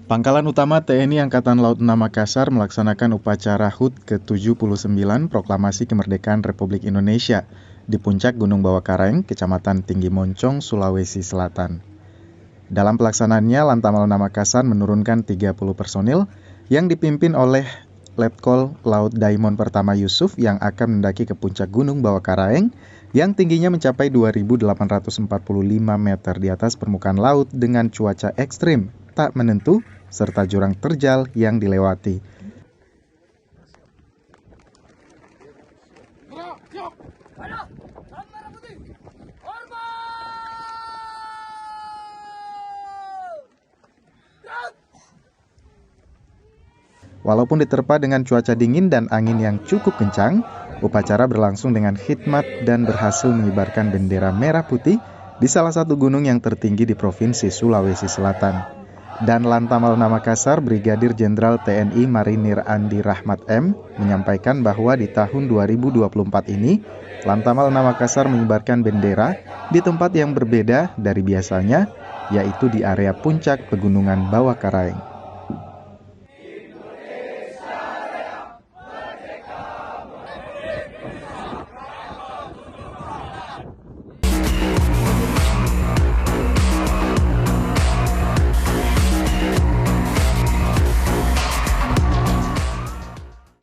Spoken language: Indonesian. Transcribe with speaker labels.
Speaker 1: Pangkalan Utama TNI Angkatan Laut 6 Makassar melaksanakan upacara HUT ke-79 Proklamasi Kemerdekaan Republik Indonesia di puncak Gunung Bawah Kareng, Kecamatan Tinggi Moncong, Sulawesi Selatan. Dalam pelaksanaannya, Lantamal 6 Makassar menurunkan 30 personil yang dipimpin oleh Letkol Laut Daimon Pertama Yusuf yang akan mendaki ke puncak Gunung Bawah Kareng yang tingginya mencapai 2.845 meter di atas permukaan laut dengan cuaca ekstrim, tak menentu, serta jurang terjal yang dilewati. Walaupun diterpa dengan cuaca dingin dan angin yang cukup kencang, upacara berlangsung dengan khidmat dan berhasil mengibarkan bendera merah putih di salah satu gunung yang tertinggi di Provinsi Sulawesi Selatan. Dan Lantamal 6 Makassar Brigadir Jenderal TNI Marinir Andi Rahmat M menyampaikan bahwa di tahun 2024 ini, Lantamal 6 Makassar mengibarkan bendera di tempat yang berbeda dari biasanya, yaitu di area puncak Pegunungan Bawah Kareng.